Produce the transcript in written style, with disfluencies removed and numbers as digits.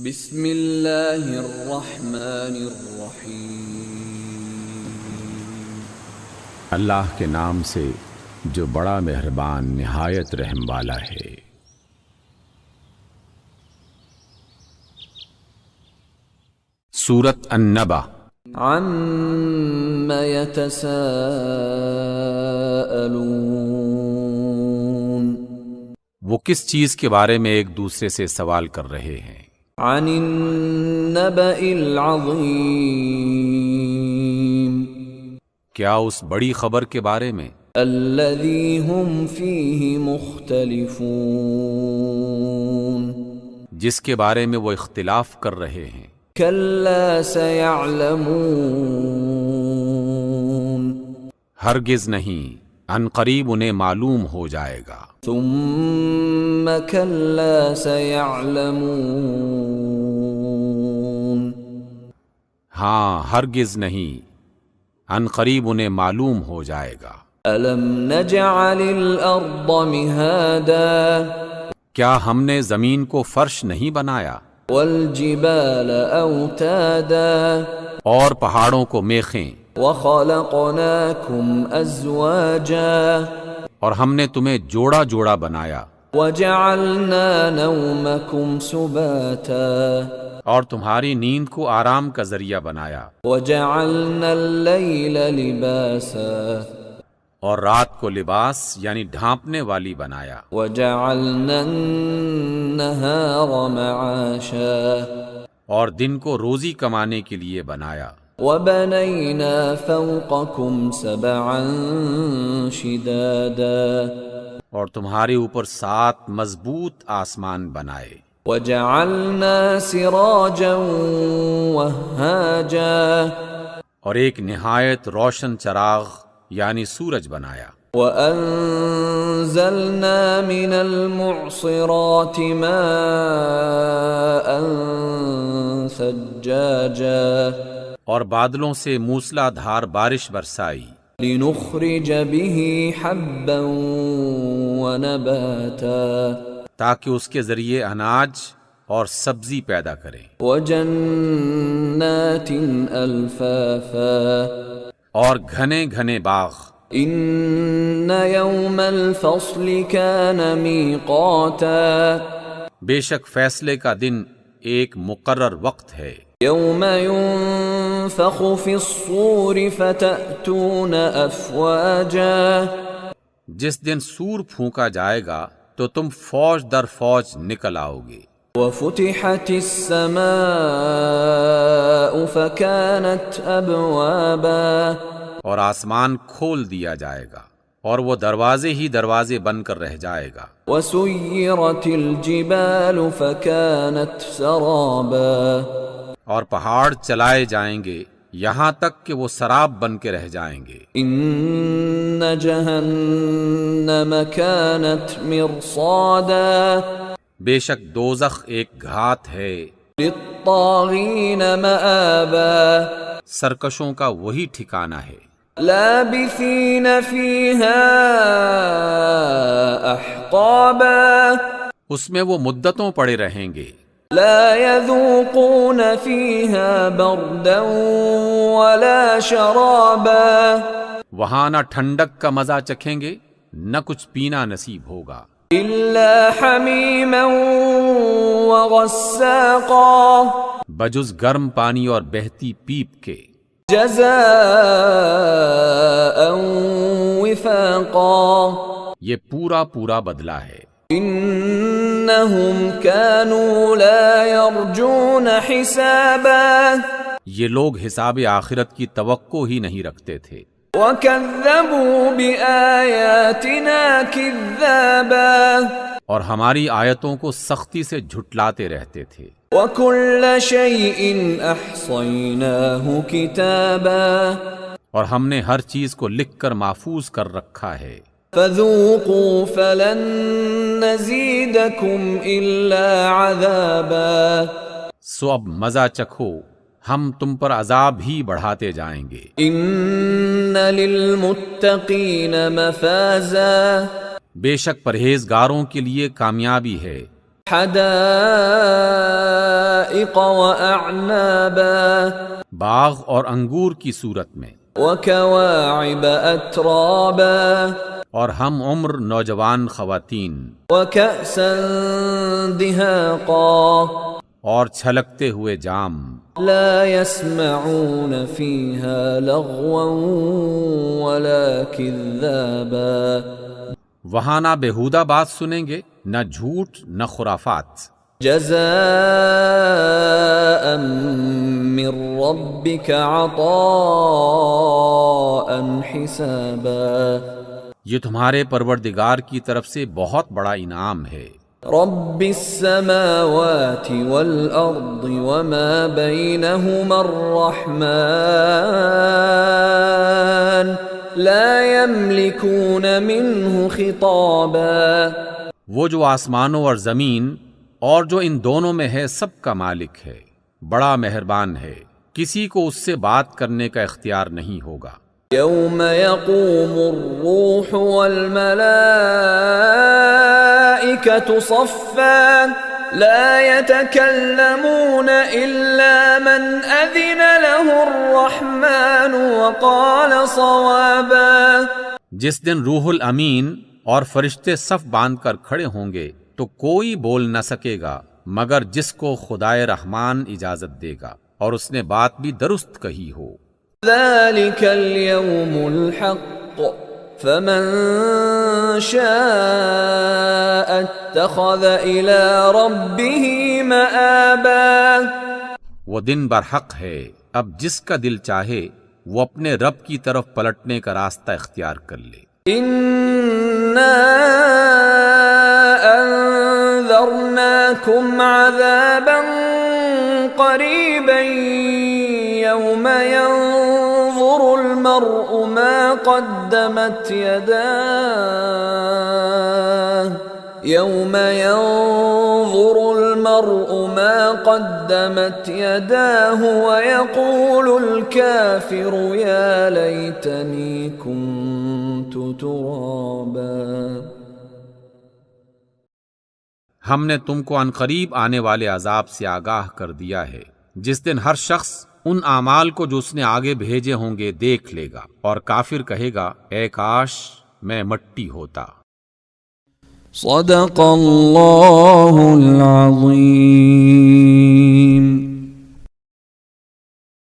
بسم اللہ الرحمن الرحیم۔ اللہ کے نام سے جو بڑا مہربان نہایت رحم والا ہے۔ سورۃ النبأ۔ عَمَّ يَتَسَاءَلُونَ، وہ کس چیز کے بارے میں ایک دوسرے سے سوال کر رہے ہیں؟ عن النبأ العظیم، کیا اس بڑی خبر کے بارے میں الذی هم فیہ مختلفون، جس کے بارے میں وہ اختلاف کر رہے ہیں؟ کلا سیعلمون، ہرگز نہیں، عن قریب انہیں معلوم ہو جائے گا۔ ثم کلا سیعلمون، ہاں ہرگز نہیں، عن قریب انہیں معلوم ہو جائے گا۔ الم نجعل الارض مہادا، کیا ہم نے زمین کو فرش نہیں بنایا، والجبال اوتادا، اور پہاڑوں کو میخیں، وخلقناکم ازواجا، اور ہم نے تمہیں جوڑا جوڑا بنایا، وجعلنا نومکم سباتا، اور تمہاری نیند کو آرام کا ذریعہ بنایا، وجعلنا اللیل لباسا، اور رات کو لباس یعنی ڈھانپنے والی بنایا، وجعلنا النہار معاشا، اور دن کو روزی کمانے کے لیے بنایا، وبنینا فوقکم سبعا شدادا، اور تمہارے اوپر 7 مضبوط آسمان بنائے، وجعلنا سراجا وہاجا، اور ایک نہایت روشن چراغ یعنی سورج بنایا، وَأَنزَلْنَا مِنَ الْمُعْصِرَاتِ مَاءً ثَجَّاجًا، اور بادلوں سے موسلا دھار بارش برسائی، لِنُخْرِجَ بِهِ حَبًّا وَنَبَاتًا، تاکہ اس کے ذریعے اناج اور سبزی پیدا کریں، وَجَنَّاتٍ أَلْفَافًا، اور گھنے گھنے باغ۔ إِنَّ يَوْمَ الْفَصْلِ كَانَ مِيقَاتًا، بے شک فیصلے کا دن ایک مقرر وقت ہے، يَوْمَ يُنفَخُ فِي الصُّورِ فَتَأْتُونَ أَفْوَاجًا، جس دن سور پھونکا جائے گا تو تم فوج در فوج نکل آؤ گے، وَفُتِحَتِ السَّمَاءُ فَكَانَتْ أَبْوَابًا، اور آسمان کھول دیا جائے گا اور وہ دروازے ہی دروازے بن کر رہ جائے گا، وَسُيِّرَتِ الْجِبَالُ فَكَانَتْ سَرَابًا، اور پہاڑ چلائے جائیں گے یہاں تک کہ وہ سراب بن کے رہ جائیں گے۔ إِنَّ جَهَنَّمَ كَانَتْ مِرْصَادًا، بے شک دوزخ ایک گھات ہے، لِلطَّاغِينَ مَآبًا، سرکشوں کا وہی ٹھکانہ ہے، لَابِثِينَ فِيهَا أَحْقَابًا، اس میں وہ مدتوں پڑے رہیں گے، لَا يَذُوقُونَ فِيهَا بَرْدًا وَلَا شَرَابًا، وہاں نہ ٹھنڈک کا مزہ چکھیں گے نہ کچھ پینا نصیب ہوگا، إِلَّا حَمِيمًا وَغَسَّاقًا، بجز گرم پانی اور بہتی پیپ کے، جَزَاءً وِفَاقًا، یہ پورا پورا بدلہ ہے۔ إِنَّهُمْ كَانُوا لَا يَرْجُونَ حِسَابًا، یہ لوگ حساب آخرت کی توقع ہی نہیں رکھتے تھے، وَكَذَّبُوا بِآيَاتِنَا كِذَّابًا، اور ہماری آیتوں کو سختی سے جھٹلاتے رہتے تھے، وَكُلَّ شَيْءٍ أَحْصَيْنَاهُ كِتَابًا، اور ہم نے ہر چیز کو لکھ کر محفوظ کر رکھا ہے، فَذُوقُوا فَلَن نَّزِيدَكُمْ إِلَّا عَذَابًا، سو اب مزہ چکھو، ہم تم پر عذاب ہی بڑھاتے جائیں گے۔ إِنَّ لِلْمُتَّقِينَ مَفَازًا، بے شک پرہیزگاروں کے لیے کامیابی ہے، حدائق وأعنابا باغ اور انگور کی صورت میں، وكواعب أترابا اور ہم عمر نوجوان خواتین، وكأسا دهاقا اور چھلکتے ہوئے جام، لا يسمعون فيها لغوا ولا كذابا وہاں نہ بےہودہ بات سنیں گے، نہ جھوٹ، نہ خرافات، جزاء من ربك عطاء حسابا یہ تمہارے پروردگار کی طرف سے بہت بڑا انعام ہے۔ رب السماوات والأرض وما بينهما الرحمن لا يملكون منه خطابا وہ جو آسمانوں اور زمین اور جو ان دونوں میں ہے سب کا مالک ہے، بڑا مہربان ہے، کسی کو اس سے بات کرنے کا اختیار نہیں ہوگا۔ يوم يقوم الروح والملائكة صفا لا يتكلمون إلا من أذن له الرحمن وقال صوابا جس دن روح الامین اور فرشتے صف باندھ کر کھڑے ہوں گے تو کوئی بول نہ سکے گا مگر جس کو خدائے رحمان اجازت دے گا اور اس نے بات بھی درست کہی ہو۔ ذلك اليوم الحق فمن شاء اتخذ إلى ربه مآبا وہ دن برحق ہے، اب جس کا دل چاہے وہ اپنے رب کی طرف پلٹنے کا راستہ اختیار کر لے۔ إنا أنذرناكم عذابا قريبا يوم ينظر المرء ما قدمت يداه يوم ينظر المرء ما قدمت يداه ويقول الكافر يا ليتني كنت ترابا ہم نے تم کو عنقریب آنے والے عذاب سے آگاہ کر دیا ہے، جس دن ہر شخص ان اعمال کو جو اس نے آگے بھیجے ہوں گے دیکھ لے گا، اور کافر کہے گا اے کاش میں مٹی ہوتا۔ صدق اللہ العظیم۔